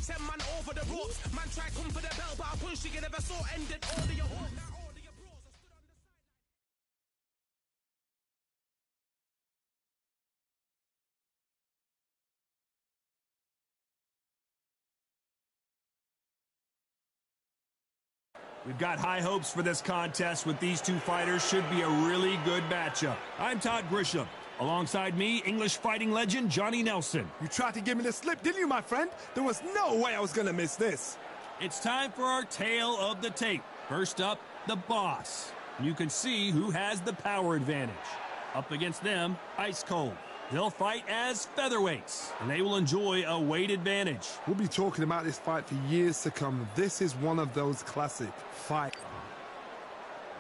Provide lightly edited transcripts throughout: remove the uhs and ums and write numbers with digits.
Send man over the ropes. Man try come for the bell, but I punch you never saw ended. All of your hopes. We've got high hopes for this contest with these two fighters. Should be a really good matchup. I'm Todd Grisham. Alongside me, English fighting legend Johnny Nelson. You tried to give me the slip, didn't you, my friend? There was no way I was going to miss this. It's time for our tale of the tape. First up, the Boss. You can see who has the power advantage. Up against them, Ice Cold. They'll fight as featherweights, and they will enjoy a weight advantage. We'll be talking about this fight for years to come. This is one of those classic fights.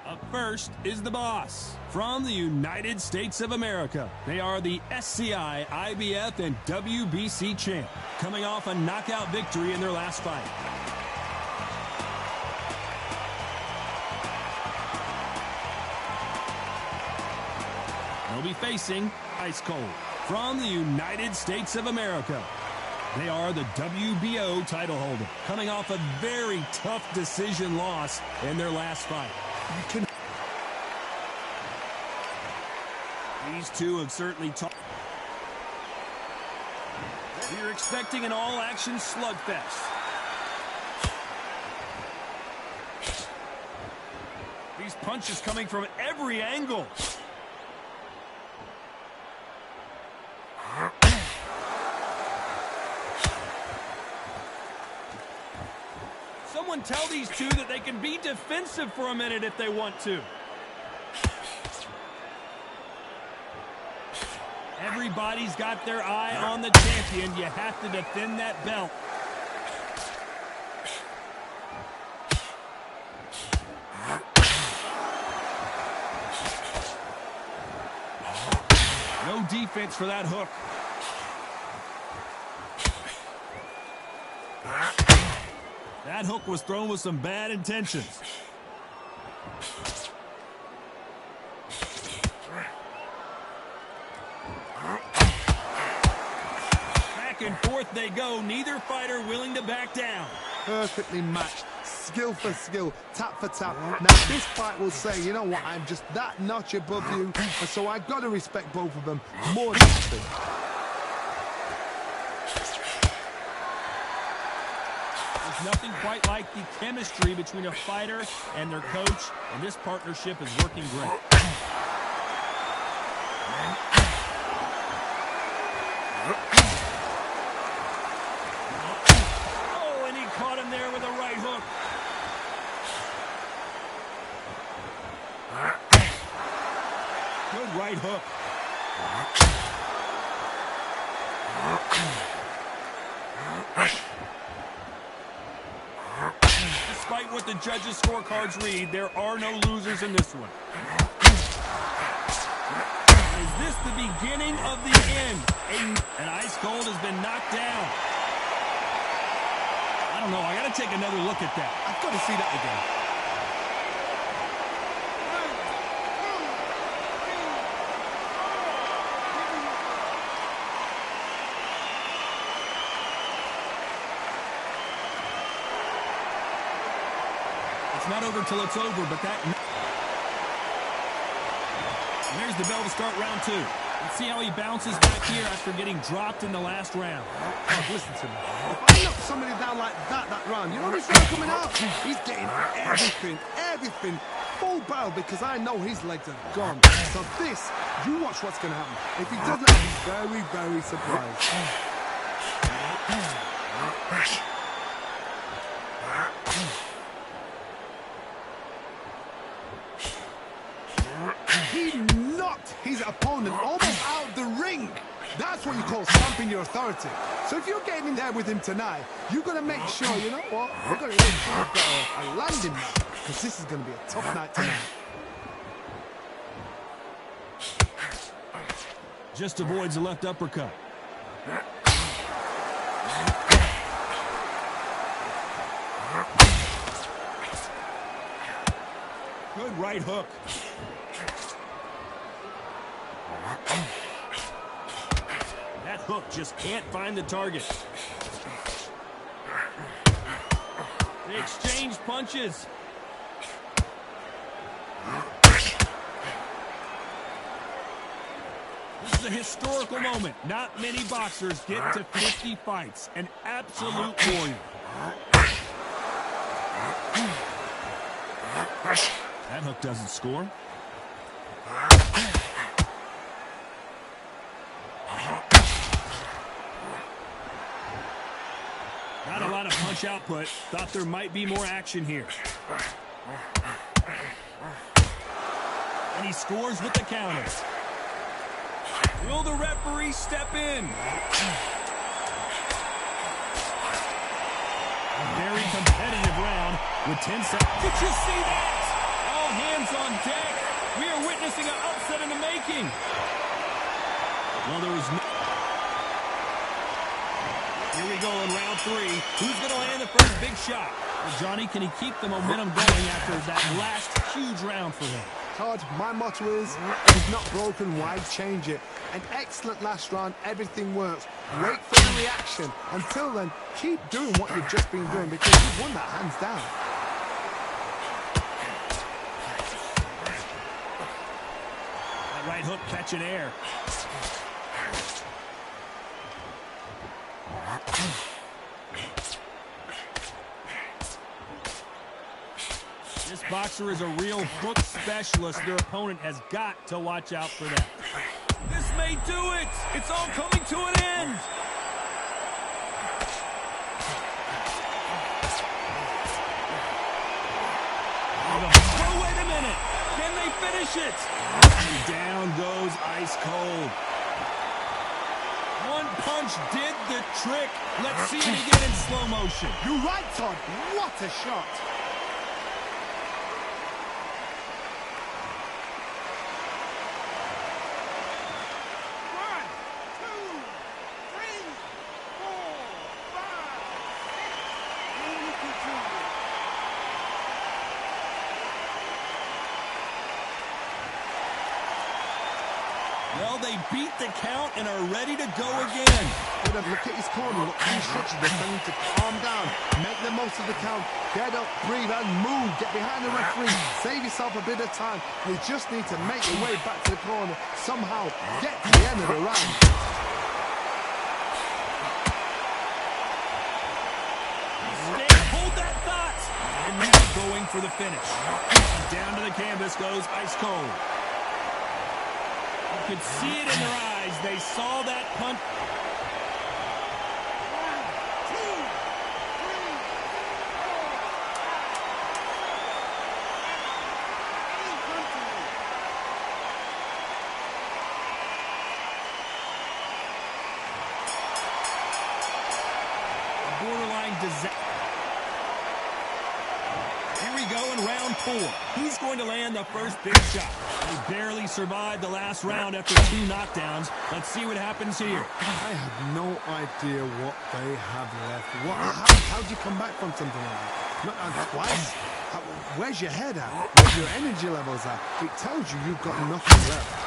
Up first is the Boss from the United States of America. They are the SCI, IBF, and WBC champ, coming off a knockout victory in their last fight. They'll be facing Ice Cold from the United States of America. They are the WBO title holder, coming off a very tough decision loss in their last fight. These two have certainly talked. We're expecting an all-action slugfest. These punches coming from every angle. Someone tell these two that they can be defensive for a minute if they want to. Everybody's got their eye on the champion. You have to defend that belt. No defense for that hook. That hook was thrown with some bad intentions. Back and forth they go. Neither fighter willing to back down. Perfectly matched. Skill for skill, tap for tap. Now this fight will say, you know what, I'm just that notch above you, and so I've got to respect both of them more than anything. Nothing quite like the chemistry between a fighter and their coach, and this partnership is working great. Oh, and he caught him there with a right hook. Good right hook. Despite what the judges' scorecards read, there are no losers in this one. Is this the beginning of the end? And Ice Cold has been knocked down. I don't know. I got to take another look at that. I've got to see that again. It's not over till it's over, but that... And there's the bell to start round two. Let's see how he bounces back here after getting dropped in the last round. Oh, listen to me. If I knock somebody down like that round, you know who's coming out? He's getting everything, full barrel, because I know his legs are gone. So this, you watch what's going to happen. If he doesn't, I'll be very, very surprised. He knocked his opponent almost out of the ring. That's what you call stamping your authority. So if you're getting in there with him tonight, you've got to make sure, you know what, we've got to make sure we've got a landing match, because this is going to be a tough night tonight. Just avoids the left uppercut. Good right hook. That hook just can't find the target. They exchange punches. This is a historical moment. Not many boxers get to 50 fights. An absolute warrior. That hook doesn't score. Not a lot of punch output. Thought there might be more action here. And he scores with the counter. Will the referee step in? A very competitive round with 10 seconds. Did you see that? All hands on deck. We are witnessing an upset in the making. Well, there was no... Here we go in round 3. Who's going to land the first big shot? Well, Johnny, can he keep the momentum going after that last huge round for him? Todd, my motto is, if it's not broken, why change it? An excellent last round, everything works. Wait for the reaction. Until then, keep doing what you've just been doing because you've won that hands down. That right hook catching air. This boxer is a real hook specialist. Their opponent has got to watch out for that. This may do it. It's all coming to an end. Oh, wait a minute. Can they finish it? And down goes ice cold. One punch did the trick. Let's see it again in slow motion. You're right, Todd. What a shot. Well, they beat the count and are ready to go again. Look at his corner. Look at the instructions. They're telling him to calm down. Make the most of the count. Get up, breathe, and move. Get behind the referee. Save yourself a bit of time. You just need to make your way back to the corner. Somehow get to the end of the round. Hold that thought. And now going for the finish. Down to the canvas goes ice cold. You could see it in their eyes. They saw that punch. 1, 2, 3, 4. A borderline disaster. Here we go in round 4. He's going to land the first big shot. They barely survived the last round after 2 knockdowns. Let's see what happens here. I have no idea what they have left. How'd you come back from something like that? Not twice. Where's your head at? Where's your energy levels at? It tells you you've got nothing left.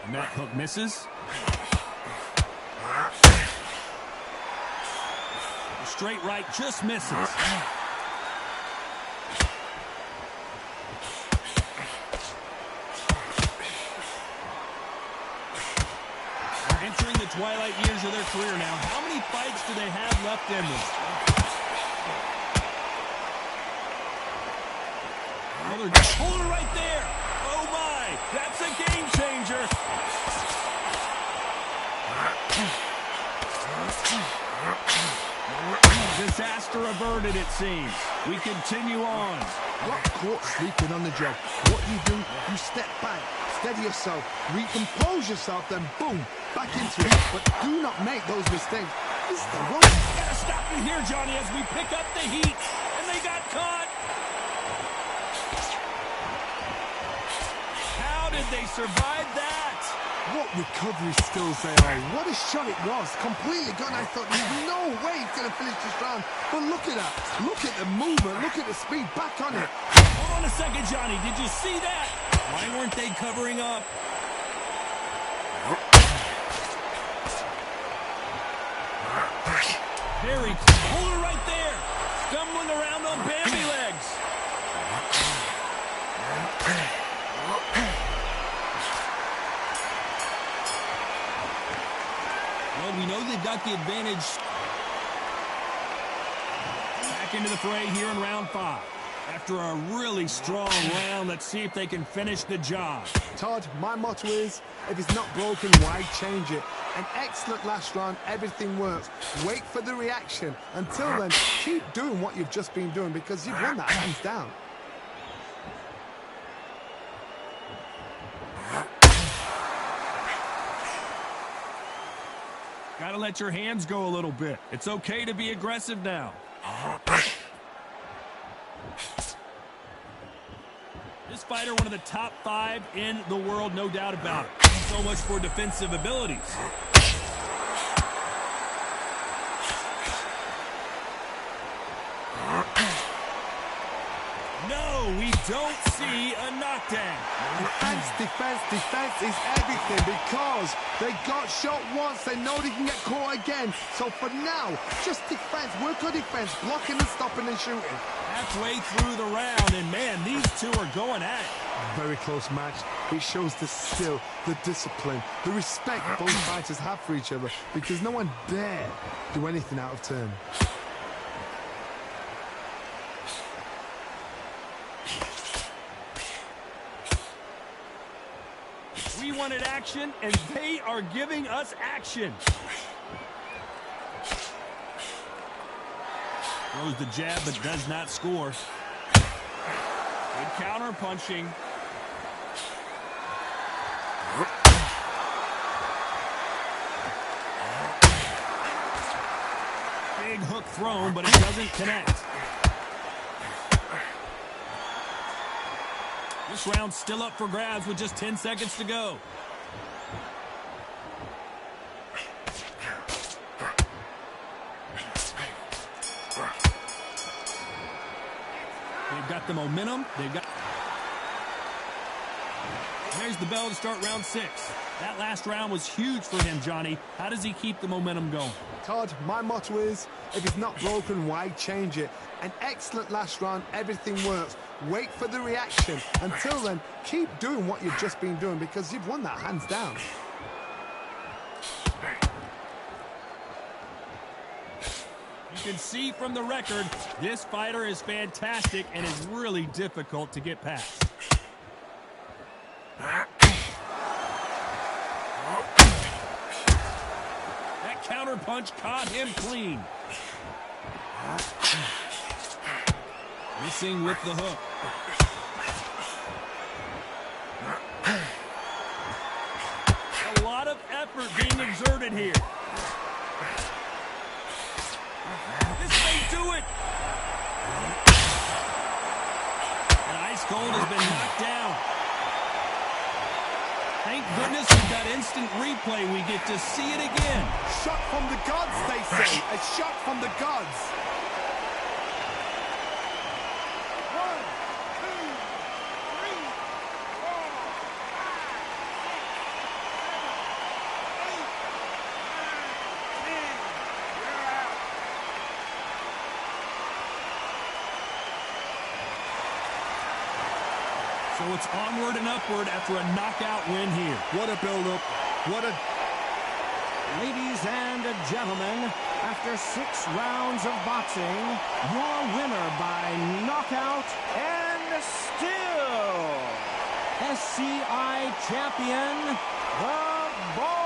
And that hook misses. The straight right just misses. They're entering the twilight years of their career now. How many fights do they have left in them? Oh, they're just holding right there. Oh my, that's a game changer. Disaster averted, it seems. We continue on. Got caught sleeping on the job. What do? You step back, steady yourself, recompose yourself, then boom, back into it. But do not make those mistakes. This is the road. Gotta stop you here, Johnny, as we pick up the heat. And they got caught. How did they survive that? What recovery skills they are. What a shot it was. Completely gone. I thought there's no way he's going to finish this round. But look at that. Look at the movement. Look at the speed. Back on it. Hold on a second, Johnny. Did you see that? Why weren't they covering up? Very hold her right there. Stumbling around on Bambi legs. Well, we know they've got the advantage. Back into the fray here in round 5. After a really strong round, let's see if they can finish the job. Todd, my motto is, if it's not broken, why change it? An excellent last round, everything works. Wait for the reaction. Until then, keep doing what you've just been doing because you've won that hands down. Gotta let your hands go a little bit. It's okay to be aggressive now. This fighter, one of the top 5 in the world, no doubt about it. So much for defensive abilities. No, we don't see a knockdown. Defense is everything because they got shot once. They know they can get caught again. So for now, just defense. Work on defense, blocking and stopping and shooting. Halfway through the round, and man, these two are going at it. Very close match. It shows the skill, the discipline, the respect both fighters have for each other because no one dare do anything out of turn. We wanted action, and they are giving us action. Throws the jab, but does not score. Good counter punching. Big hook thrown, but it doesn't connect. This round's still up for grabs with just 10 seconds to go. They've got the momentum. There's the bell to start round 6. That last round was huge for him, Johnny. How does he keep the momentum going? Todd, my motto is, if it's not broken, why change it? An excellent last round, everything works. Wait for the reaction. Until then, keep doing what you've just been doing because you've won that hands down. You can see from the record, this fighter is fantastic and is really difficult to get past. That counter punch caught him clean. Missing with the hook. A lot of effort being exerted here. This may do it. And Ice Cold has been knocked down. Thank goodness we've got instant replay. We get to see it again. Shot from the gods, they say. A shot from the gods. So it's onward and upward after a knockout win here. What a build-up. What a... Ladies and gentlemen, after 6 rounds of boxing, your winner by knockout and still SCI champion, The Boss.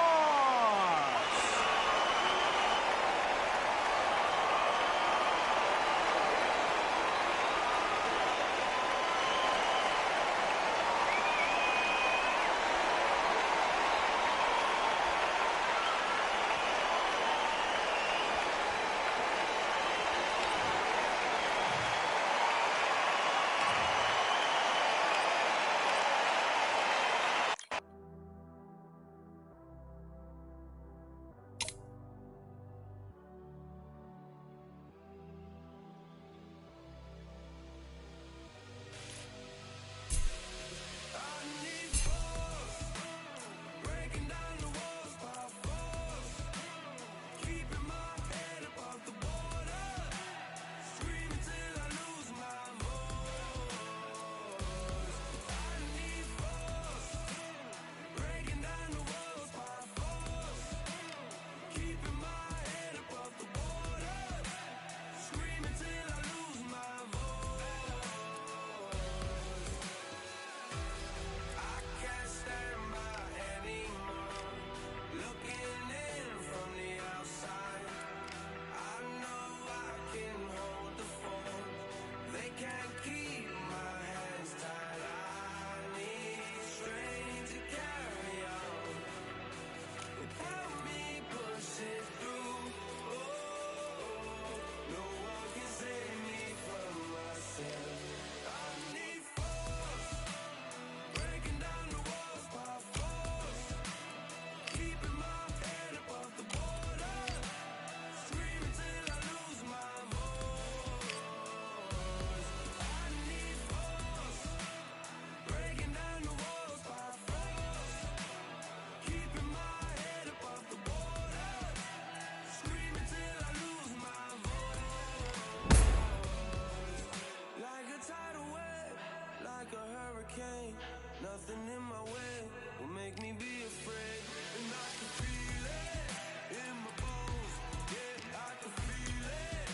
hurricane. Nothing in my way will make me be afraid. And I can feel it in my bones. Yeah, I can feel it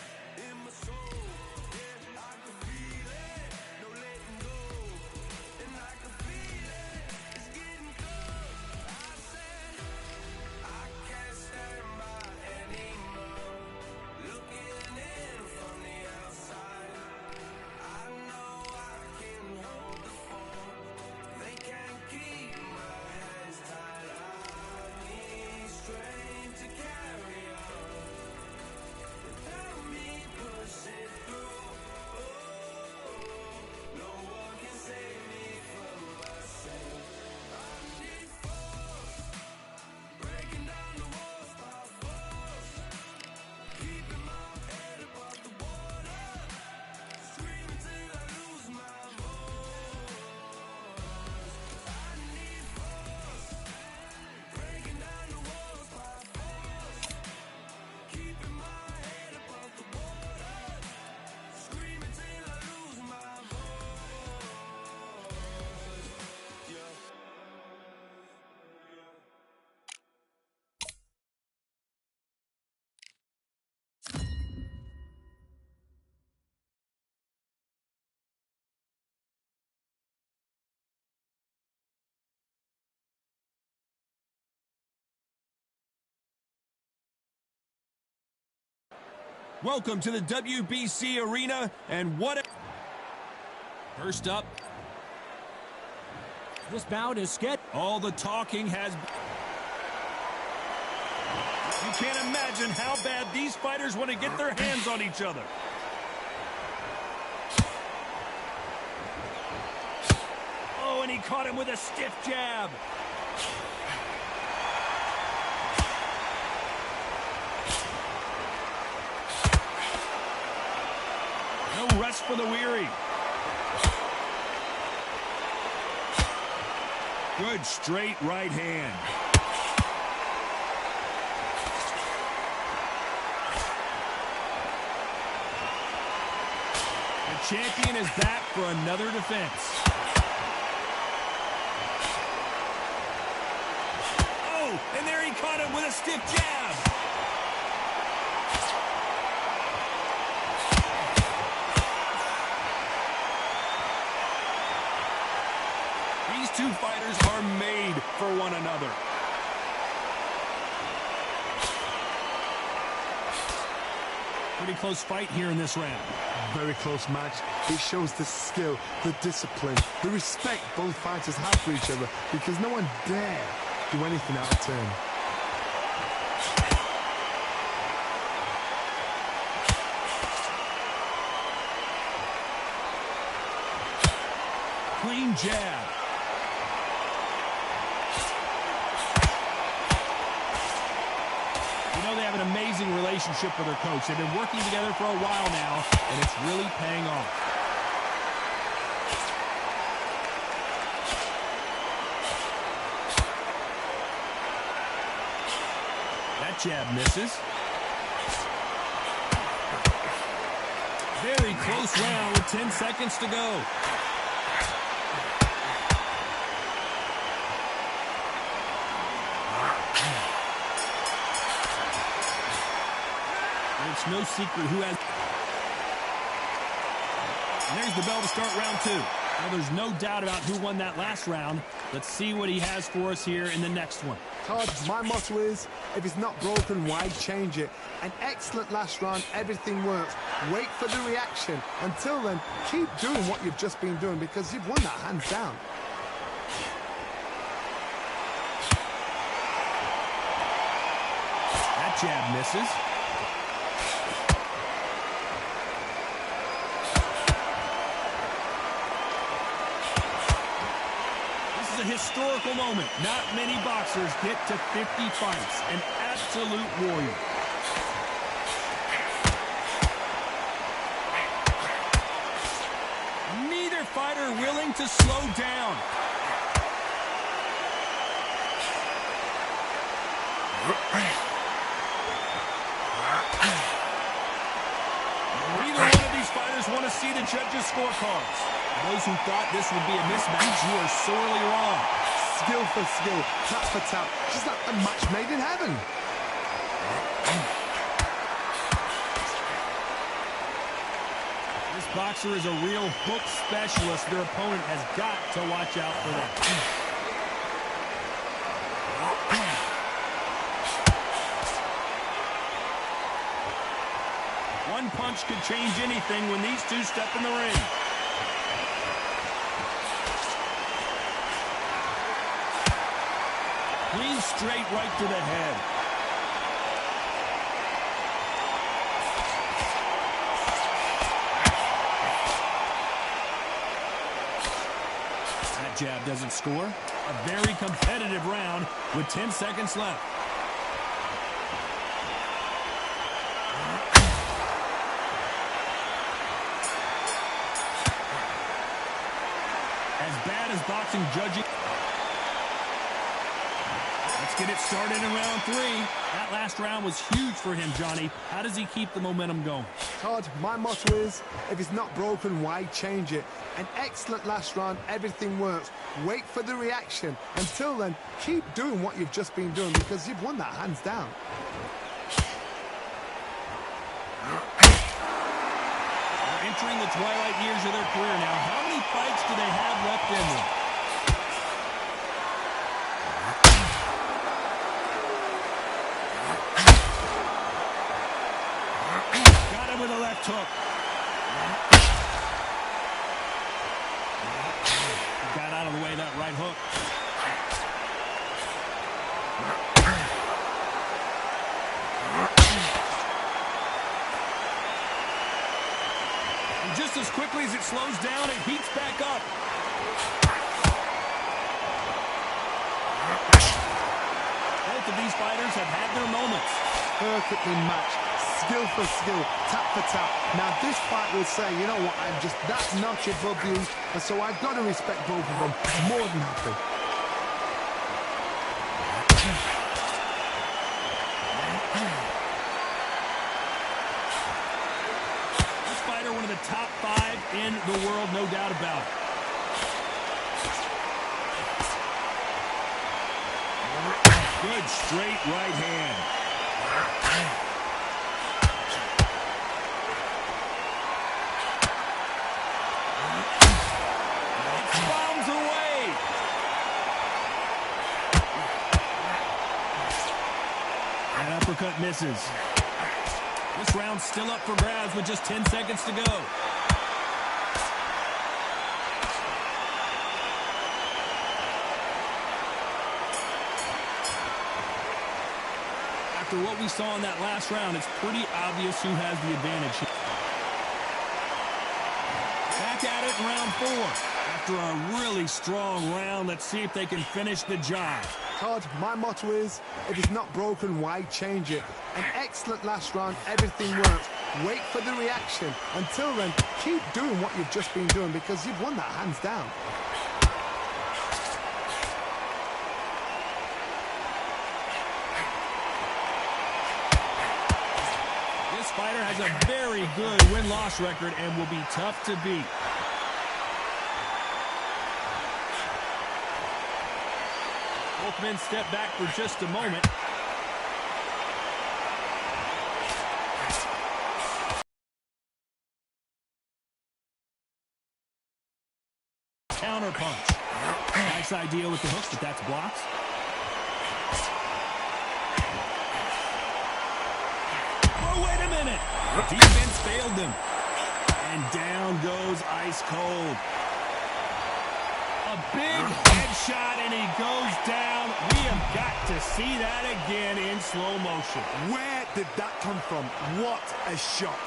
in my soul. Yeah, I can feel it, no letting go. And I can feel it, it's getting close. I said I can't stand by anymore. Looking in from the outside, I know I can hold the phone. They can't keep my hands tied. I need strength to carry on without me pushing through. No one can save me from myself. I need force, breaking down the walls by force, keeping my head above the water, screaming till I lose my voice. I need force, breaking down the walls by force, keeping my head above the water, screaming till I lose my voice. Yeah. Welcome to the WBC Arena, and first up, This bout is scheduled. all the talking has. You can't imagine how bad these fighters want to get their hands on each other. Oh, and he caught him with a stiff jab. No rest for the weary. Good straight right hand. The champion is back for another defense. Oh, and there he caught him with a stiff jab. These two fighters are made for one another. Pretty close fight here in this round. Very close match. It shows the skill, the discipline, the respect both fighters have for each other, because no one dare do anything out of turn. Clean jab. You know they have an amazing relationship with their coach. They've been working together for a while now, and it's really paying off. That jab misses. Very close round with 10 seconds to go. It's no secret who has. And there's the bell to start round two. Well, there's no doubt about who won that last round. Let's see what he has for us here in the next one. Todd, my motto is, if it's not broken, why change it? An excellent last round, everything works. Wait for the reaction. Until then, keep doing what you've just been doing, because you've won that hands down. That jab misses. A historical moment. Not many boxers get to 50 fights. An absolute warrior. Neither fighter willing to slow down. Neither one of these fighters want to see the judges' scorecards. Those who thought this would be a mismatch, you are sorely wrong. Skill for skill, tap for tap, just like a match made in heaven. This boxer is a real hook specialist. Their opponent has got to watch out for that. One punch could change anything when these two step in the ring. Clean straight right to the head. That jab doesn't score. A very competitive round with 10 seconds left. As bad as boxing judging. Let's get it started in round 3. That last round was huge for him, Johnny. How does he keep the momentum going? Todd, my motto is, if it's not broken, why change it? An excellent last round, everything works. Wait for the reaction. Until then, keep doing what you've just been doing because you've won that hands down. They're entering the twilight years of their career now. How many fights do they have left in them? Got him with a left hook. Got out of the way of that right hook. And just as quickly as it slows down, it heats back up. Both of these fighters have had their moments. Perfectly matched. Skill for skill, tap for tap. Now this fight will say, you know what, I'm just that notch above you, and so I've got to respect both of them more than happy. This fighter, one of the top 5 in the world, no doubt about it. Good straight right hand. Bombs away. That uppercut misses. This round's still up for grabs with just 10 seconds to go. After what we saw in that last round, it's pretty obvious who has the advantage. Back at it in round 4. After a really strong round, let's see if they can finish the job. Todd, my motto is, if it's not broken, why change it? An excellent last round, everything works. Wait for the reaction. Until then, keep doing what you've just been doing because you've won that hands down. This fighter has a very good win-loss record and will be tough to beat. Both men step back for just a moment. Counter punch. Nice idea with the hooks, but that's blocked. Oh, wait a minute. Defense failed them. And down goes ice cold. A big headshot, and he goes down. We have got to see that again in slow motion. Where did that come from? What a shot.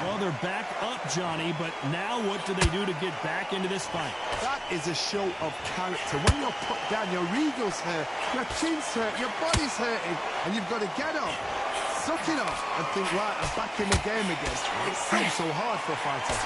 Well, they're back up, Johnny, but now what do they do to get back into this fight? That is a show of character. When you're put down, your ego's hurt, your chin's hurt, your body's hurting, and you've got to get up, suck it up, and think, right, I'm back in the game again. It seems so hard for a fighter.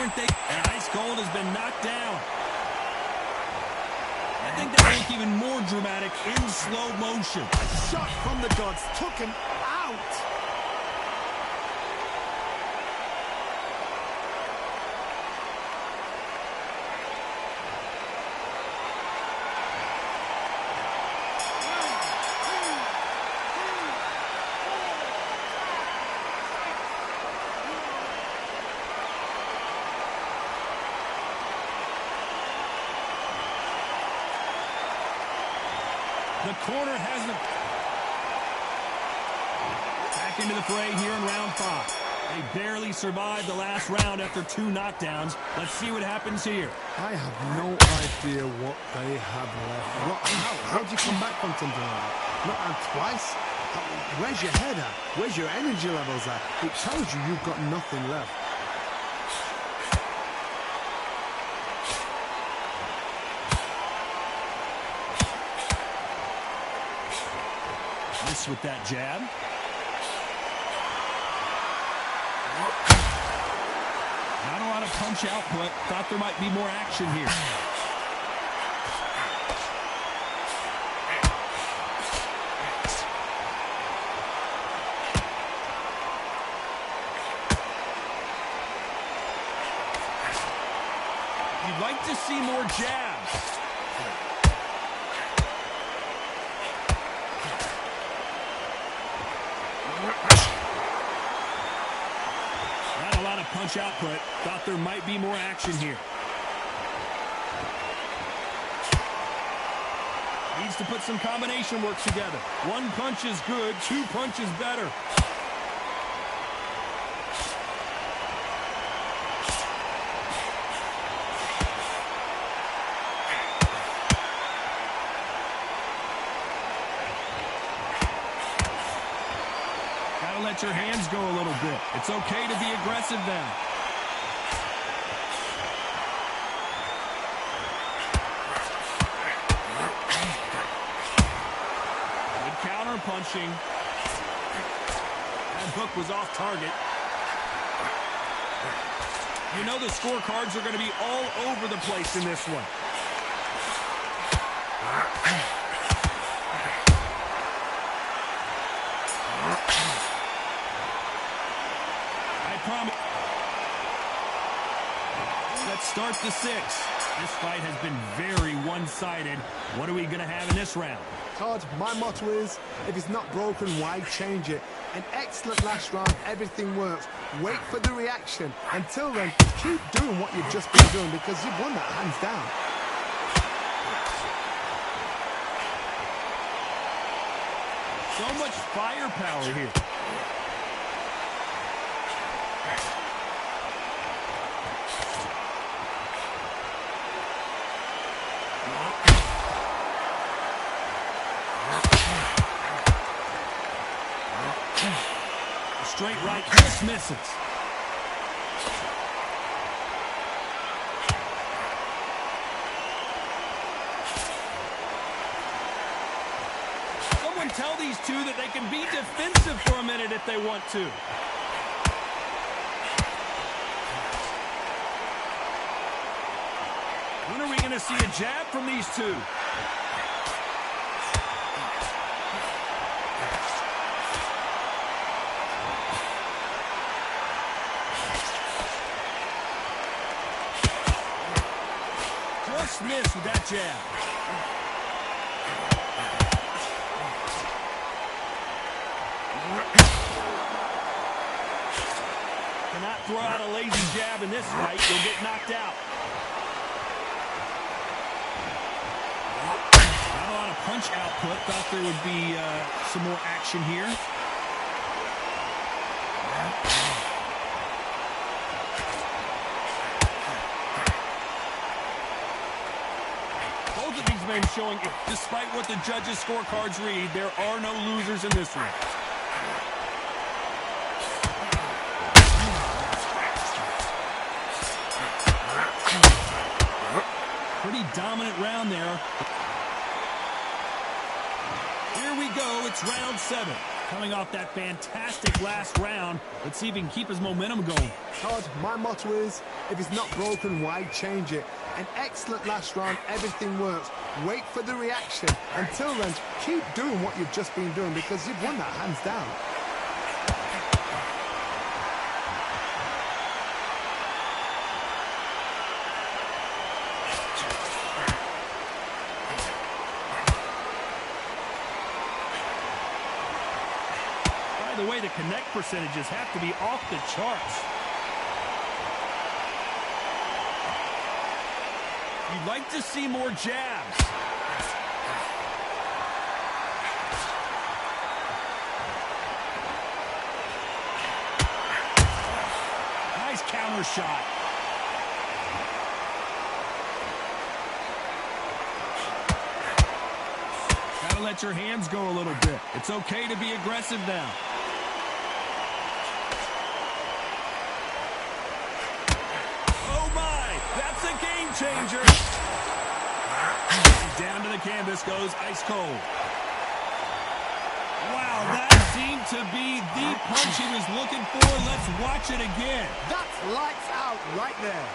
aren't they? And Ice Cold has been knocked down. I think that will look even more dramatic in slow motion. Shot from the gods, took him out. The corner hasn't. Back into the fray here in round 5. They barely survived the last round after 2 knockdowns. Let's see what happens here. I have no idea what they have left. How do you come back from something like that? Not out twice? Where's your head at? Where's your energy levels at? It tells you you've got nothing left. With that jab. Not a lot of punch output. Thought there might be more action here. You'd like to see more jabs. Not a lot of punch output. Thought there might be more action here. Needs to put some combination work together. 1 punch is good, 2 punches better. Let your hands go a little bit. It's okay to be aggressive now. Good counter punching. That hook was off target. You know the scorecards are going to be all over the place in this one. Let's start the 6th. This fight has been very one-sided. What are we going to have in this round? Todd, my motto is, if it's not broken, why change it? An excellent last round, everything works. Wait for the reaction. Until then, keep doing what you've just been doing because you've won that hands down. So much firepower here. Straight right just misses. Someone tell these two that they can be defensive for a minute if they want to. When are we going to see a jab from these two? Just missed with that jab. Cannot throw out a lazy jab in this fight. You'll get knocked out. Not a lot of punch output. Thought there would be some more action here. Both of these men showing, despite what the judges' scorecards read, there are no losers in this one. Pretty dominant round there. Here we go, it's round 7. Coming off that fantastic last round, let's see if he can keep his momentum going. Todd, my motto is, if it's not broken, why change it? An excellent last round, everything works. Wait for the reaction. Until then, keep doing what you've just been doing because you've won that hands down. By the way, the connect percentages have to be off the charts. You'd like to see more jabs. Nice counter shot. Gotta let your hands go a little bit. It's okay to be aggressive now. Oh my, that's a game changer. Down to the canvas goes ice cold. Wow, that seemed to be the punch he was looking for. Let's watch it again. That's lights out right there.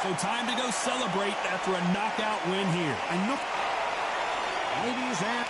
So time to go celebrate after a knockout win here. Ladies and...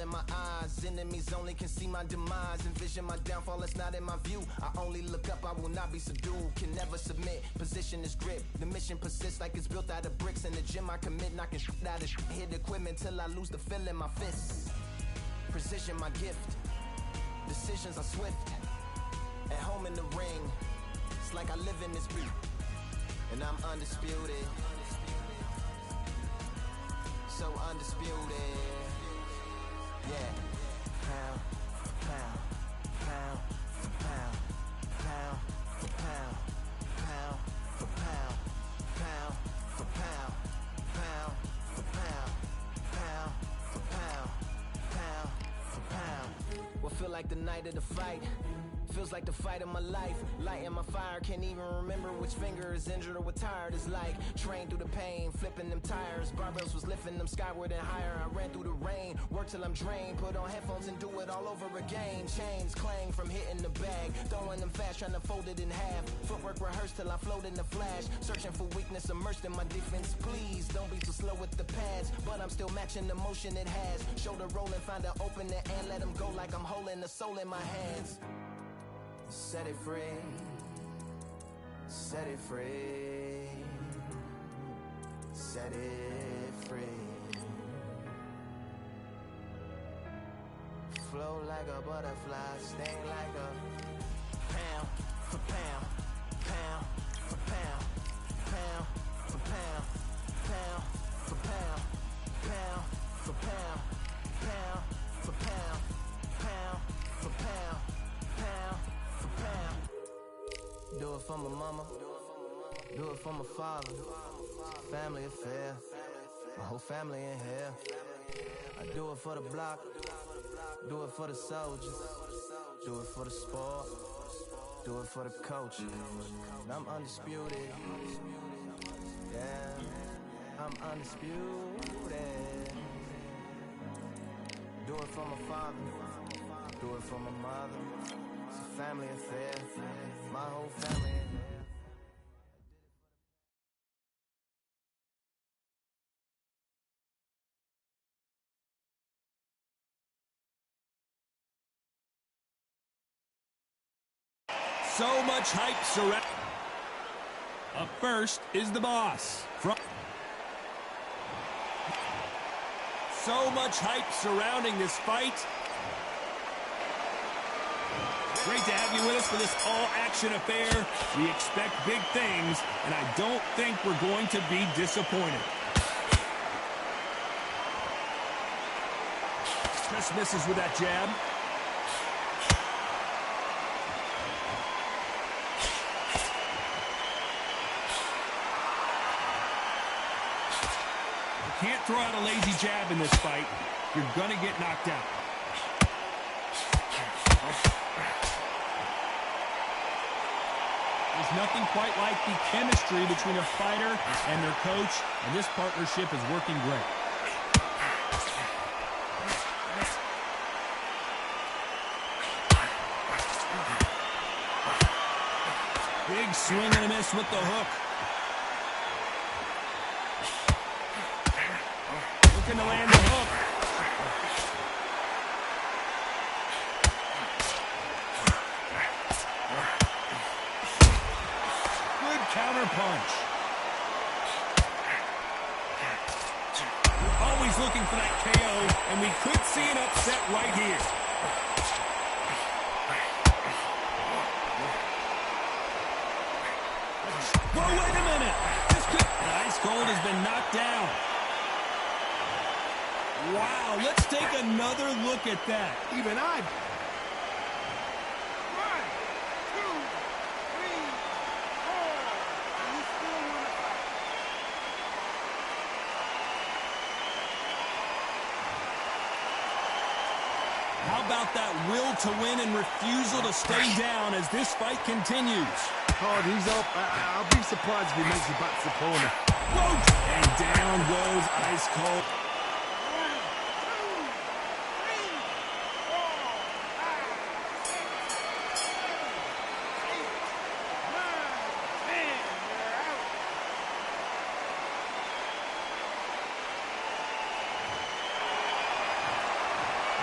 In my eyes, enemies only can see my demise. Envision my downfall, it's not in my view. I only look up, I will not be subdued. Can never submit, position is grip. The mission persists like it's built out of bricks. In the gym I commit, knocking shit out of shit. Hit equipment till I lose the feel in my fists. Precision my gift, decisions are swift. At home in the ring, it's like I live in this beat. And I'm undisputed, so undisputed. Yeah. Pound for pound, pound for pound, pound for pound, pound for pound, pound for pound, pound for pound, pound for pound, pound for pound. What feel like the night of the fight? Feels like the fight of my life. Lighting my fire, can't even remember which finger is injured or what tired is like. Train through the pain, flipping them tires. Barbells was lifting them skyward and higher. I ran through the rain, work till I'm drained. Put on headphones and do it all over again. Chains clang from hitting the bag. Throwing them fast, trying to fold it in half. Footwork rehearsed till I float in the flash. Searching for weakness, immersed in my defense. Please, don't be too slow with the pads. But I'm still matching the motion it has. Shoulder rolling, find an opening and let them go like I'm holding the soul in my hands. Set it free, set it free, set it free. Flow like a butterfly, sting like a pound for pound, pound for pound, pound for pound, pound for pound, pound for pound, pound for pound, pound for pound, pound. Do it for my mama, do it for my father. Family affair, my whole family in here. I do it for the block, do it for the soldiers, do it for the sport, do it for the coach. I'm undisputed, yeah, I'm undisputed. Do it for my father, do it for my mother. It's a family affair, my whole family. So much hype surrounding. Up first is the Boss. So much hype surrounding this fight. Great to have you with us for this all-action affair. We expect big things, and I don't think we're going to be disappointed. Just misses with that jab. You can't throw out a lazy jab in this fight. You're going to get knocked out. There's nothing quite like the chemistry between a fighter and their coach, and this partnership is working great. Big swing and a miss with the hook. Looking to land the hook. Counter punch. We're always looking for that KO, and we could see an upset right here. Whoa, wait a minute. This could... Ice Cold has been knocked down. Wow, let's take another look at that. Even I... How about that will to win and refusal to stay down as this fight continues? Oh, he's up. I'll be surprised if he makes it back to the corner. Whoa! And down goes Ice Cold.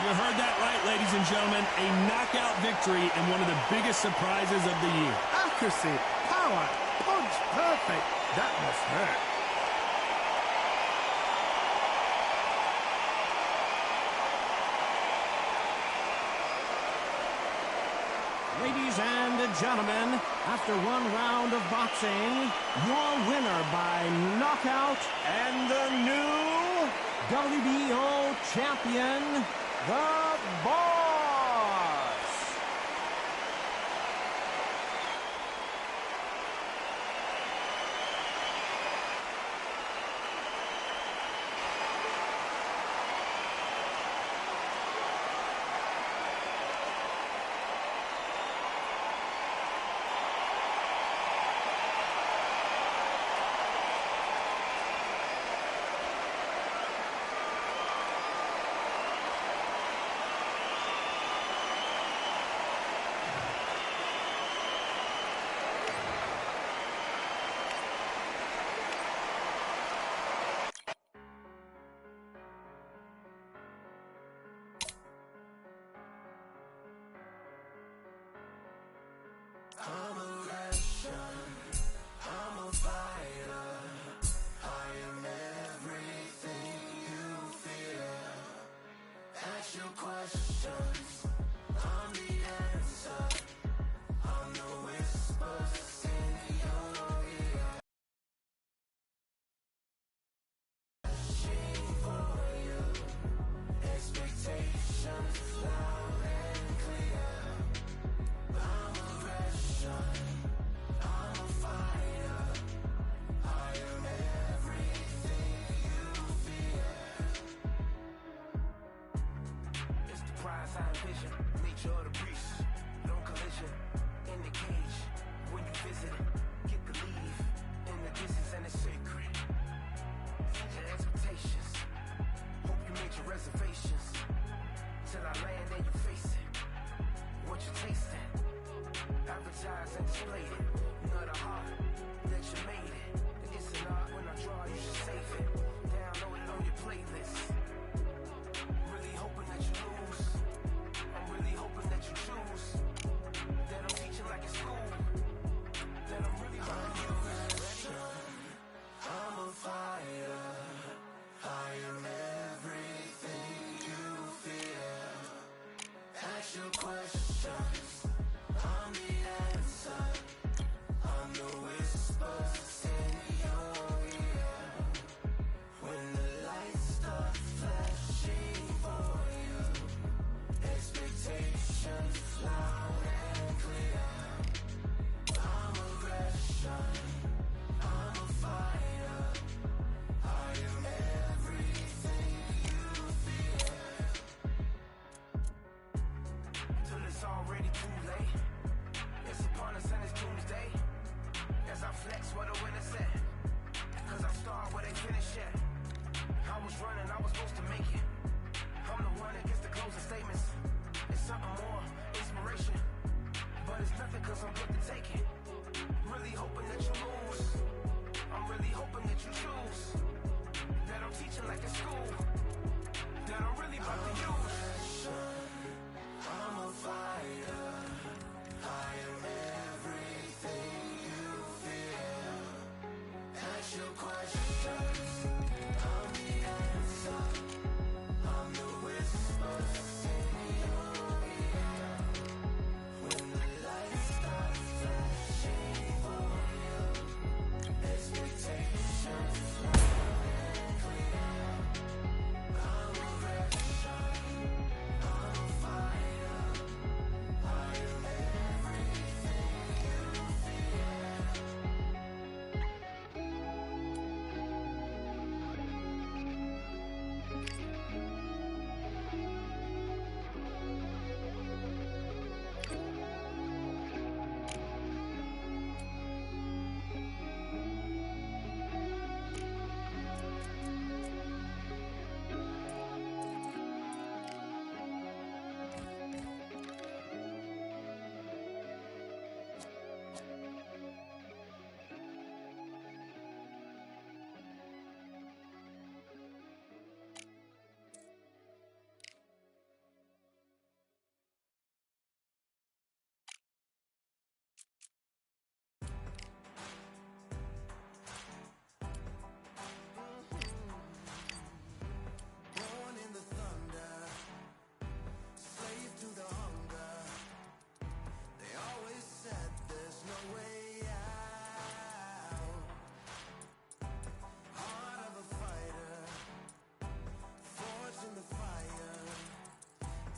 You heard that right, ladies and gentlemen. A knockout victory and one of the biggest surprises of the year. Accuracy, power, punch, perfect. That must hurt. Ladies and gentlemen, after one round of boxing, your winner by knockout and the new WBO champion, The Boss. I'm a Russian, I'm a fighter. I am everything you fear. Ask your questions, I'm the answer. I'm the whispers in your ear. Searching for you, expectations loud and clear. I'm a Russian, I'm a fighter. I am everything you fear. It's the prize I envision, nature of the beast. No collision in the cage. When you visit, get the leave in the distance and it's sacred. Your expectations, hope you made your reservations. Till I land and you face it. What you tasting? Advertise and display it. Know the heart that you made it. It's an art when I draw, you should save it. Download it on your playlist. Really hoping that you lose. I'm really hoping that you choose. They don't teach it like in school. Ask your questions, I'm the answer. I'm the whispers in your ear. When the lights start flashing for you, expectations loud and clear. I'm aggression, I'm a fighter. I am everything you fear. Till it's already too late. It's upon us and it's Tuesday. As I flex where the winner's at. Cause I start where they finish at. I was running, I was supposed to make it. I'm the one that gets the closing statements. It's something more, inspiration. But it's nothing cause I'm quick to take it. Really hoping that you lose. I'm really hoping that you choose. That I'm teaching like a school. That I'm really about to use. I'm a fighter. I am everything you fear. Ask your questions. I'm the answer. I'm the whispers in your ear. When the lights start flashing for you, expectations loud and clear. I'm aggression, I'm a fighter. I am everything you fear. Born in the thunder, slave to the hunger. They always said there's no way out. Heart of a fighter, forged in the fire.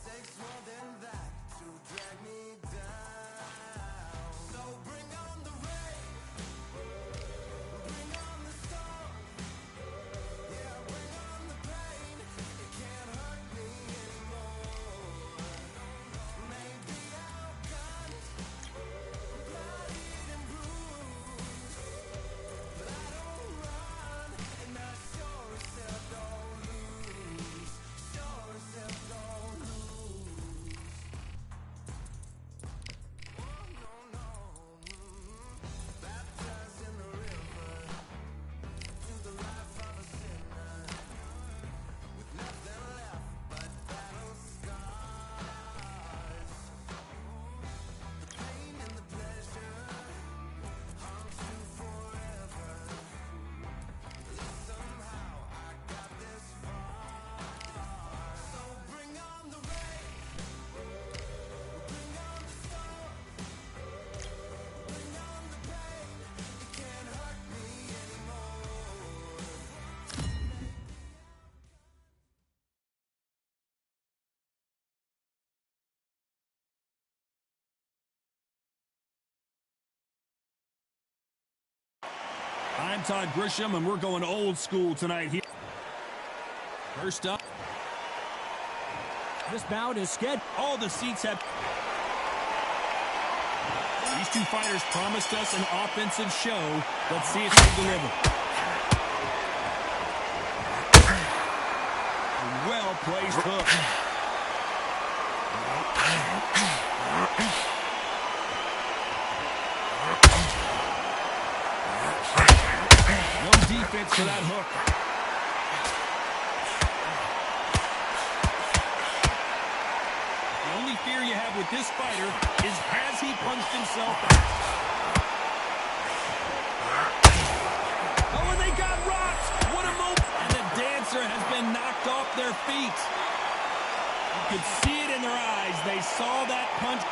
Takes more than that to drag me down. So bring on the rain, bring on the storm. Yeah, bring on the pain. It can't hurt me anymore. Maybe outgunned, bloodied and bruised, but I don't run, and I sure as hell don't lose. Sure as hell don't lose. Oh no no. Baptized in the river, to the life of a sinner, with nothing left but battle scars. The pain and the pleasure haunts you forever. At least somehow I got this far. So bring on the rain, bring on the storm, bring on the pain. It can't hurt me anymore. I'm Todd Grisham, and we're going old school tonight here. First up, This bout is scheduled. all the seats have... These two fighters promised us an offensive show. Let's see if they deliver. A well-placed hook. No defense for that hook. The only fear you have with this fighter is, has he punched himself out? Oh, and they got rocked! What a move! And the dancer has been knocked off their feet. You could see it in their eyes. they saw that punch.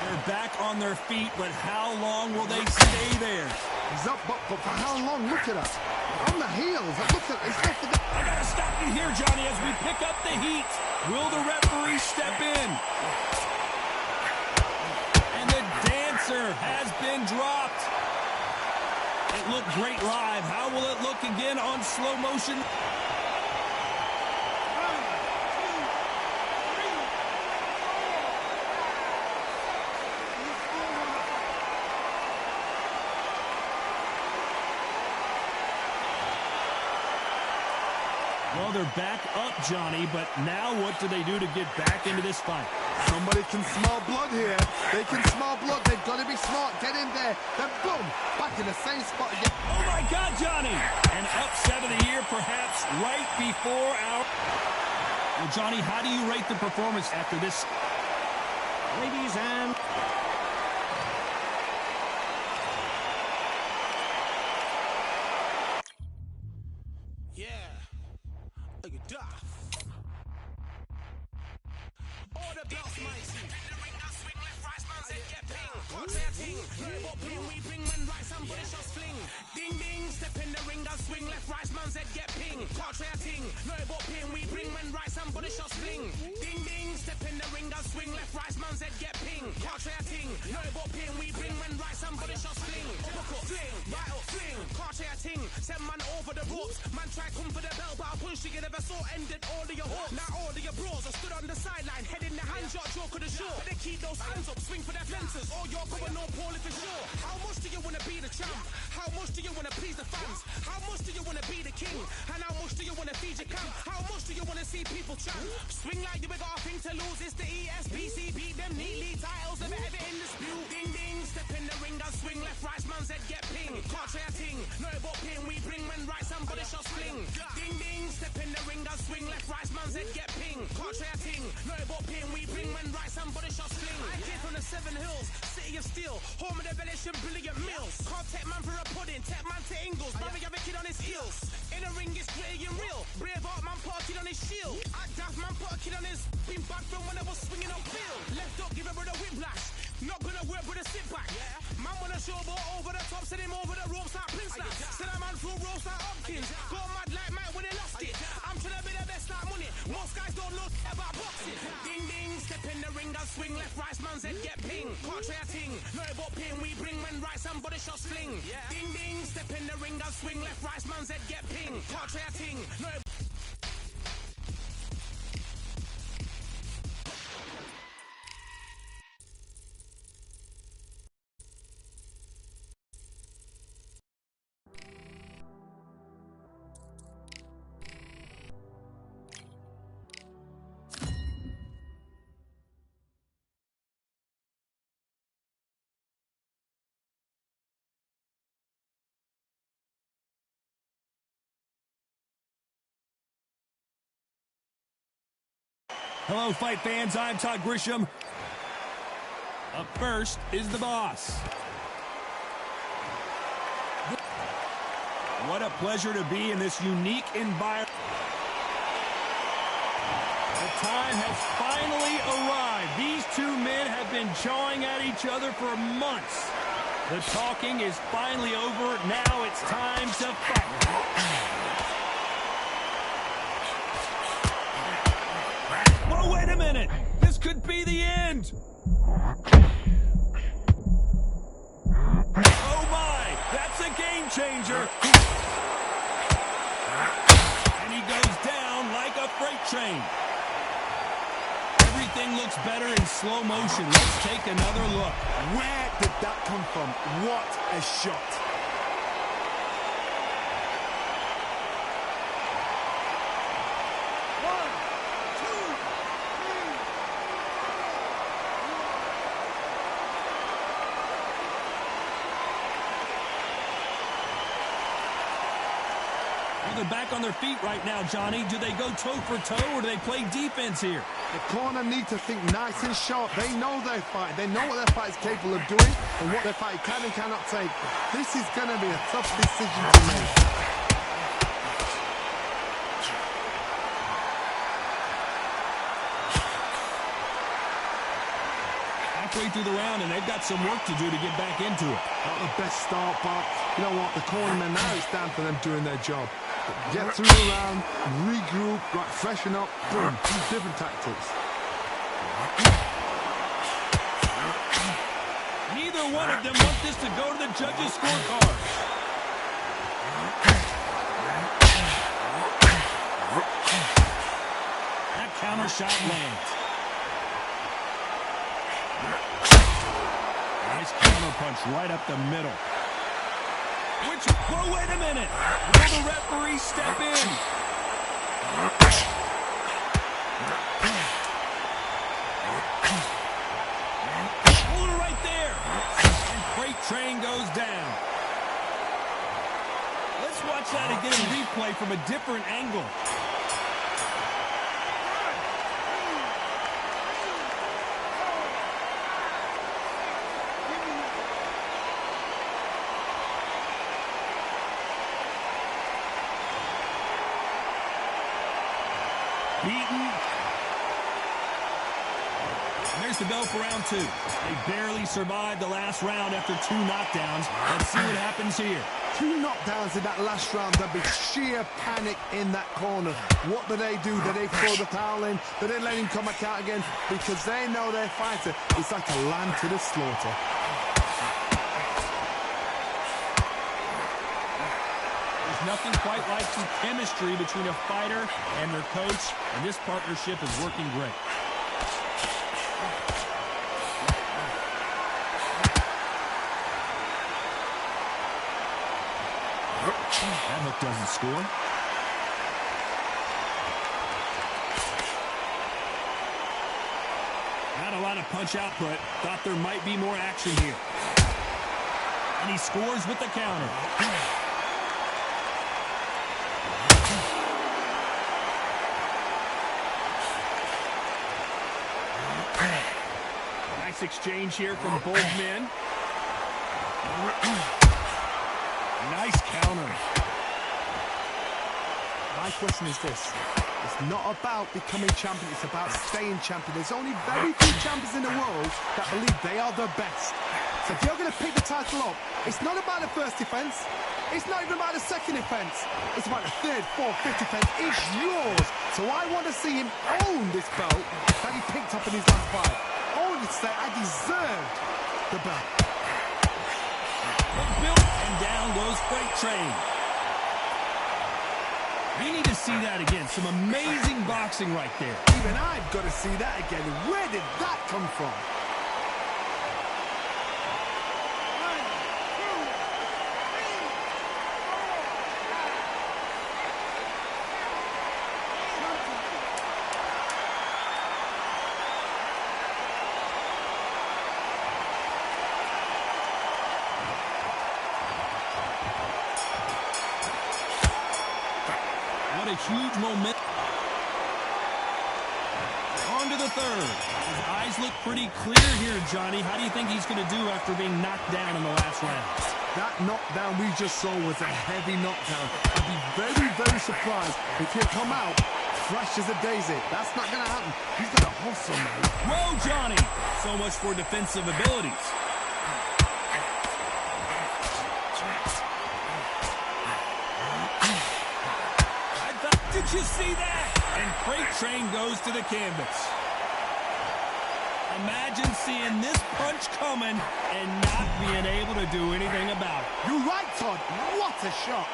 They're back on their feet, but how long will they stay there? He's up, but for how long? Look at us. On the heels. Look at it's left of the... I gotta stop you here, Johnny, as we pick up the heat. Will the referee step in? And the dancer has been dropped. It looked great live. How will it look again on slow motion? Well, they're back up, Johnny, but now what do they do to get back into this fight? Somebody can smell blood here. They can smell blood. They've got to be smart. Get in there. Then boom, back in the same spot again. Oh, my God, Johnny! An upset of the year, perhaps, right before our... Well, Johnny, how do you rate the performance after this? Ladies and... Ding ding, step in the ring and swing left, right, man's head get ping. Can't try a ting, no about ping, we bring men right, somebody shot fling. Ding ding, step in the ring and swing left, right, man's head get ping. Can't try a ting, no about ping, we bring men right, somebody shot fling. Uppercut, fling, right up, fling. Can't try a ting, send man over the ropes. Man try come for the bell, but I punch you never saw ended all of your hopes. Now all of your bros are stood on the sideline, head in the hand, shot joke of the show. They keep those hands up, swing for their fences, or you're going no Paul if it's sure. How much do you wanna be the champ? How much do you wanna please the fans? How much do you wanna be the king? And how much do you wanna feed your camp? How much do you wanna see people chant? Swing like you ain't got a thing to lose. It's the ESPC, beat them neatly. Titles never ever in dispute. Ding ding, step in the ring and swing left, right, man's head get ping. Can't try a ting, no about ping. We bring men right, somebody shot fling. Ding ding, step in the ring and swing left, right, man's head get ping. Can't try a ting, no about ping. We bring men right, somebody shot fling. I came from the 7 Hills, city of steel, home of the village and brilliant mills. Can't take man for a pudding, take man to Ingles. Brother, you have a kid on his heels. In the ring, it's gritty and real. Braveheart man put a kid on his shield. Act daft man put a kid on his been back from when I was swinging on field. Left up, give it with a whiplash. Not gonna work with a sit back. Man wanna showboat over the top, send him over the ropes like Prince Lass. Send a man through ropes like Hopkins. Go mad like Mike when he lost it. I'm trying to be the best like money. Most guys don't know about boxing. Ding ding, step in the ring and swing left, right, man's head get ping. Can't try a ting, no about ping. We bring men right, somebody shot sling. Ding ding, step in the ring and swing left, right, man's head get ping. Can't try a ting, no. Hello, fight fans. I'm Todd Grisham. Up first is the boss. What a pleasure to be in this unique environment. The time has finally arrived. These two men have been jawing at each other for months. The talking is finally over. Now it's time to fight. Whoa, wait a minute! This could be the end! Oh my! That's a game changer! And he goes down like a freight train. Everything looks better in slow motion. Let's take another look. Where did that come from? What a shot. Well, they're back on their feet right now, Johnny. Do they go toe for toe or do they play defense here? The corner need to think nice and sharp. They know their fight. They know what their fight is capable of doing and what their fight can and cannot take. This is going to be a tough decision to make. Halfway through the round, and they've got some work to do to get back into it. Not the best start, but you know what? The cornermen now, it's down to them doing their job. Get through the round, regroup, right, freshen up, boom, different tactics. Neither one of them want this to go to the judges' scorecard. That counter shot lands. Nice counter punch right up the middle. Whoa, wait a minute. Will the referee step in? Hold it right there. And Freight Train goes down. Let's watch that again in replay from a different angle. Beaten. There's the bell for round two. They barely survived the last round after 2 knockdowns. Let's see what happens here. 2 knockdowns in that last round. There'll be sheer panic in that corner. What do? Do they throw the towel in? Do they let him come back out again? Because they know their fighter is like a lamb to the slaughter. Nothing quite like the chemistry between a fighter and their coach, and this partnership is working great. That hook doesn't score. Not a lot of punch output. Thought there might be more action here. And he scores with the counter. Nice exchange here from both men. Nice counter. My question is this. It's not about becoming champion, it's about staying champion. There's only very few champions in the world that believe they are the best. So if you're going to pick the title up, it's not about the first defense. It's not even about the second defense. It's about the third, fourth, fifth defense. It's yours. So I want to see him own this belt that he picked up in his last fight. Only to say I deserved the belt. Built and down goes Freight Train. We need to see that again. Some amazing boxing right there. Even I've got to see that again. Where did that come from? What a huge moment. On to the third. His eyes look pretty clear here, Johnny. How do you think he's going to do after being knocked down in the last round? That knockdown we just saw was a heavy knockdown. I'd be very, very surprised if he'll come out fresh as a daisy. That's not going to happen. He's got a hustle, man. Whoa, Johnny. So much for defensive abilities. Did you see that? And Freight Train goes to the canvas. Imagine seeing this punch coming and not being able to do anything about it. You're right, Todd. What a shot.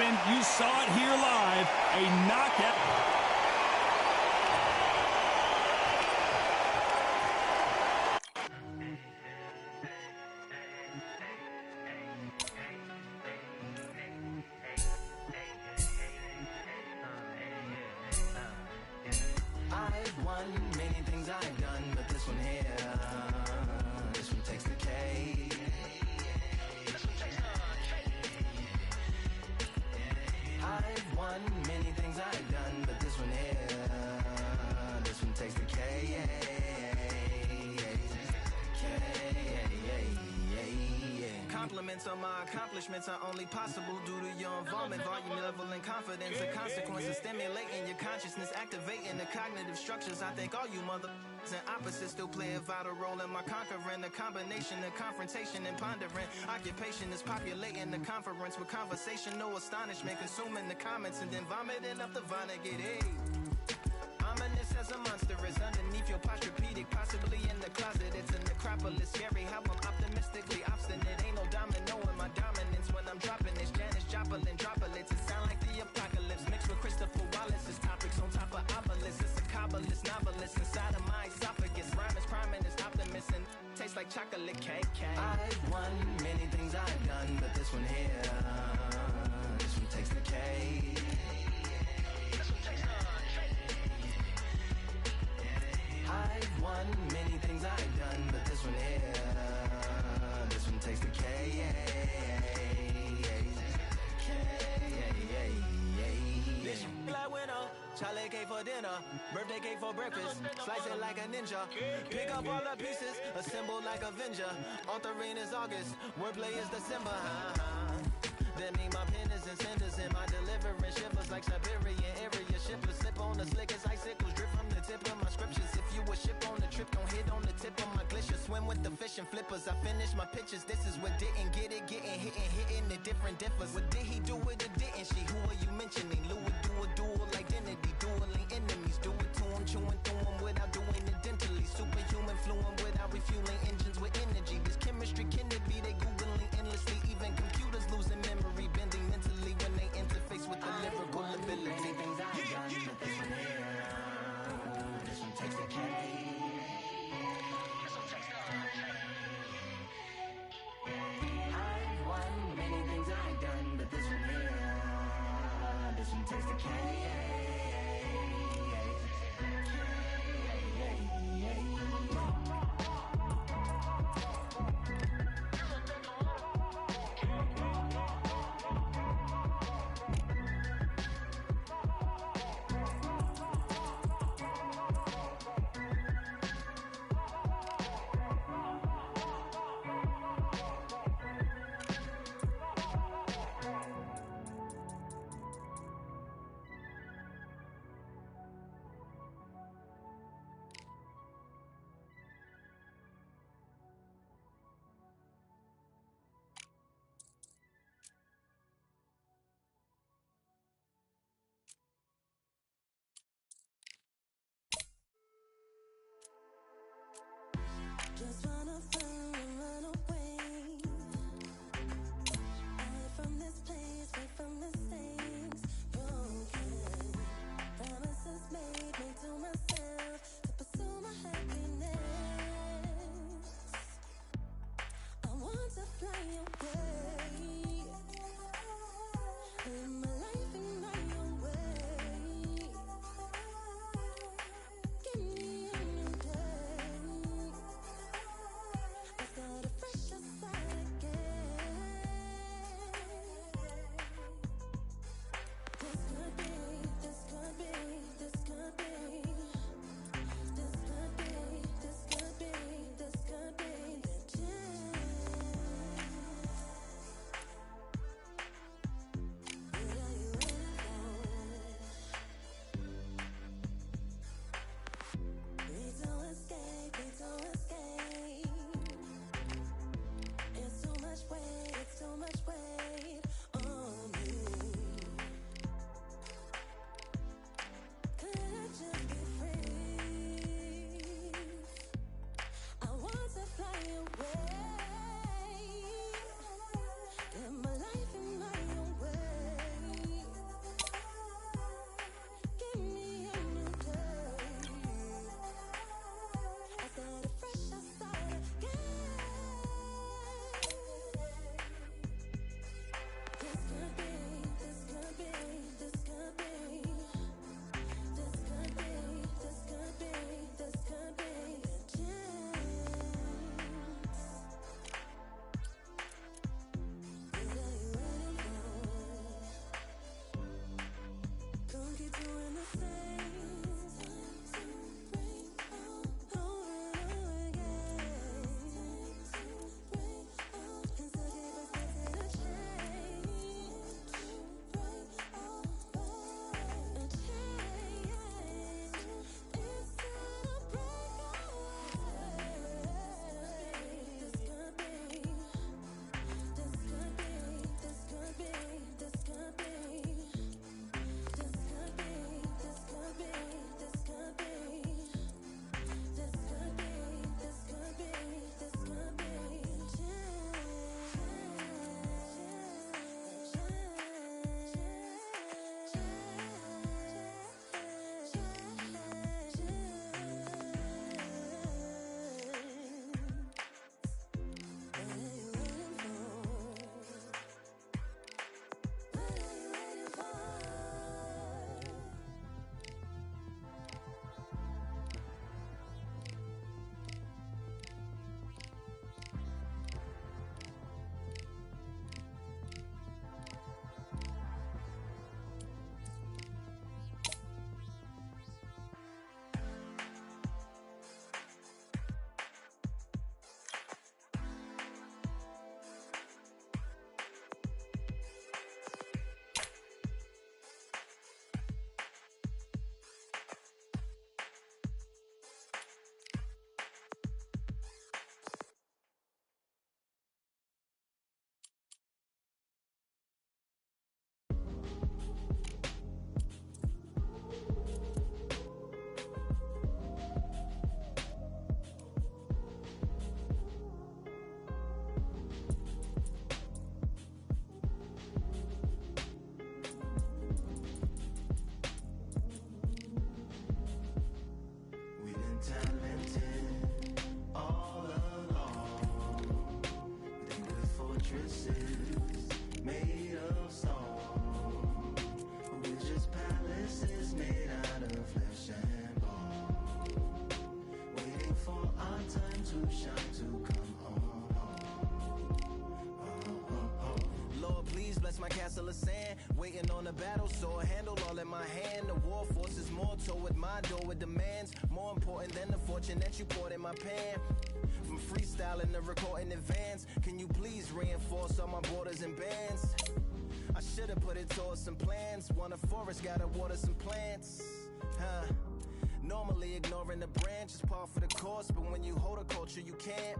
And you saw it here live, a knockout. I've won many things I've done, but this one here, this one takes the cake. I've won many things I've done, but this one here, this one takes the cake. Compliments on my accomplishments are only possible due to your involvement, volume, level, and confidence. The consequences stimulating your consciousness, activating the cognitive structures. I think all you and opposites still play a vital role in my conquering. The combination of confrontation and pondering. Occupation is populating the conference with conversation, no astonishment, consuming the comments and then vomiting up the Vonnegut. Hey. Ominous as a monster is underneath your posturepedic, possibly in the closet. It's a necropolis, scary how I'm optimistically obstinate. Ain't no domino in my dominance when I'm dropping this. Janis Joplin droplets. It sound like the apocalypse mixed with Christopher Wallace's topics on top of obelisks. It's a kabbalist novelist inside of my esophagus. Rhyme is priming, is optimist and tastes like chocolate cake. I've won many things I've done, but this one here, this one takes the cake. I've won many things I've done, but this one here, this one takes the cake. Like winner, chocolate cake for dinner, birthday cake for breakfast, slice it like a ninja, pick up all the pieces, assemble like Avenger. Authoring is August, wordplay is December. That mean my pen is in cinders and my deliverance shivers like Siberian area shippers. Slip on the slickest icicles, drip from the tip of my scriptures. If you a ship on the trip, don't hit on the tip of my glacier. Swim with the fish and flippers. I finish my pictures. This is what didn't get it, getting hitting the different differs. What did he do with it? Didn't she? Who are you mentioning? Lou would do a dual identity, dueling enemies. Do it to him, chewing through him without doing it dentally. Superhuman, fluent without refueling engines with energy. This chemistry can it be? They googling endlessly. Even computers losing memory, bending mentally when they interface with the lyrical ability. Things I've done, but this one here, this one takes the cake. I've won many things I've done, but this one here, this one takes the cake. Just wanna fly and run away. Away from this place, away from mistakes. Broken promises made to myself to pursue my happiness. I want to fly away. Live my life in my way. Give me a new day. I start a fresh aside again. This could be, this could be, this could be. sand, waiting on the battle, so a handle all in my hand. The war force is more toward my door with demands, more important than the fortune that you poured in my pan. From freestyling to recording advance, can you please reinforce all my borders and bands? I should've put it towards some plans. Want a forest, gotta water some plants. Normally ignoring the branch is par for the course, but when you hold a culture, you can't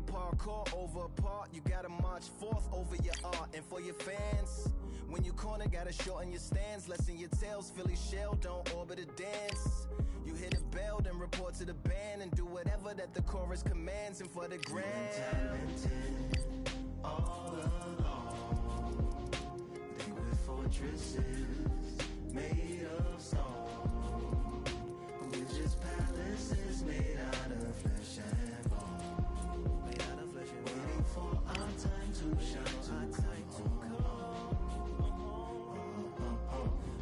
parkour over a part. You gotta march forth over your art. And for your fans, when you corner, gotta shorten your stance. Lessen your tails, Philly shell, don't orbit a dance. You hit a bell, then report to the band and do whatever that the chorus commands. And for the grand, talented all along, they were fortresses made of stone. We're just palaces made out of flesh and bone. Made out of flesh and bone. Waiting for our time to shine,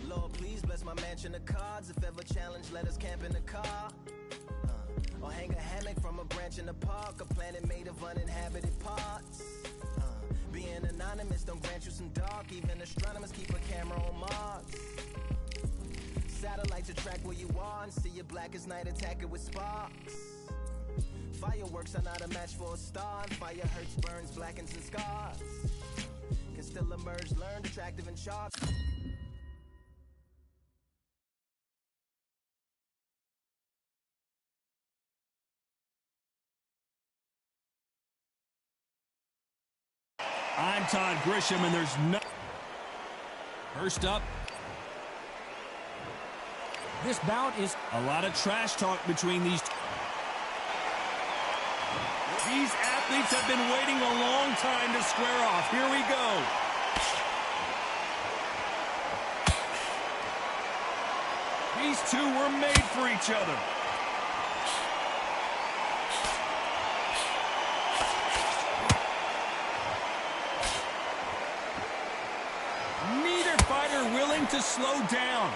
Lord, please bless my mansion of cards. If ever challenged, let us camp in the car. Or hang a hammock from a branch in the park. A planet made of uninhabited parts. Being anonymous don't grant you some dark. Even astronomers keep a camera on Mars. Satellite to track where you are and see your black as night, attack it with sparks. Fireworks are not a match for a star, and fire hurts, burns, blackens, and scars. Can still emerge, learned, attractive, and sharp. I'm Todd Grisham, and there's no... First up. This bout is A lot of trash talk between these two. These athletes have been waiting a long time to square off. Here we go. These two were made for each other. Neither fighter willing to slow down.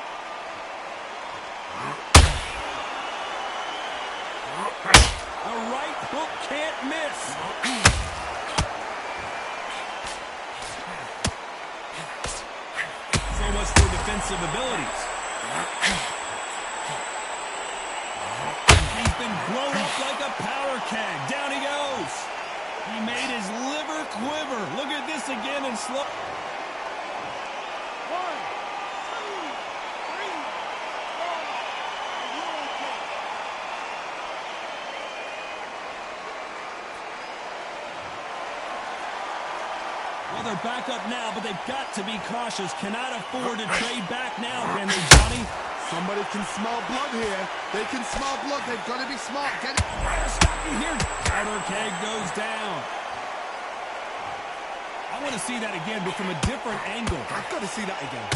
The right hook can't miss. So much for defensive abilities. He's been blown up like a powder keg. Down he goes. He made his liver quiver. Look at this again in slow. Well, they're back up now, but they've got to be cautious. Cannot afford to trade back now, can they, Johnny? Somebody can smell blood here. They can smell blood. They've got to be smart. Get it. Stop you here. Powder keg goes down. I want to see that again, but from a different angle. I've got to see that again.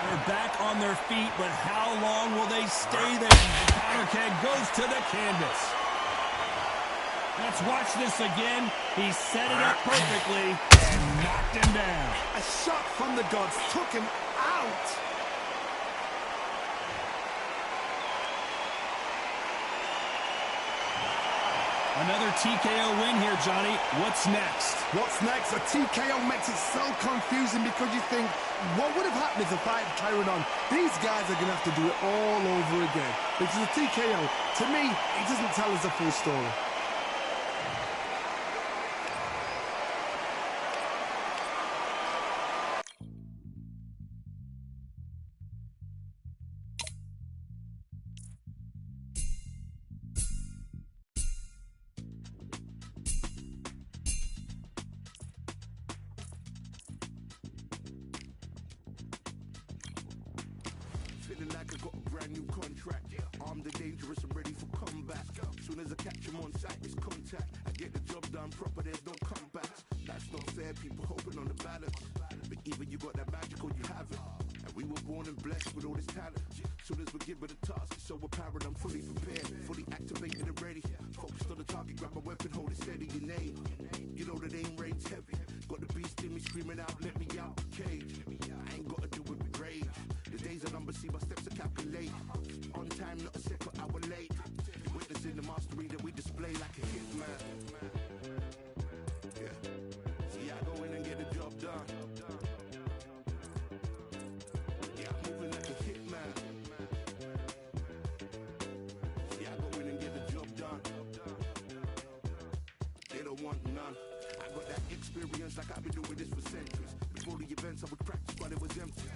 They're back on their feet, but how long will they stay there? The powder keg goes to the canvas. Let's watch this again. He set it up perfectly and knocked him down. A shot from the gods took him out. Another TKO win here, Johnny. What's next? What's next? A TKO makes it so confusing because you think, what would have happened if the fight had carried on? These guys are going to have to do it all over again. Because a TKO, to me, it doesn't tell us the full story. Feeling like I got a brand new contract. Armed and dangerous and ready for combat. Soon as I catch him on sight, it's contact. I get the job done proper, there's no comebacks. That's not fair, people hoping on the balance. But either you got that magic or you haven't. And we were born and blessed with all this talent. Soon as we give it a task, it's so apparent I'm fully prepared, fully activated and ready. Focused on the target, grab my weapon, hold it steady, your name. You know that aim rain's heavy. Got the beast in me screaming out, let me out the cage. I ain't gotta do it with rage. The days are numbered, see my steps are calculate. On time, not a second hour late. Witnessing the mastery that we display like a hitman. Yeah. See, I go in and get the job done. Yeah, I'm moving like a hitman. See, I go in and get the job done. They don't want none. I got that experience like I've been doing this for centuries. Before the events I would practice while it was empty.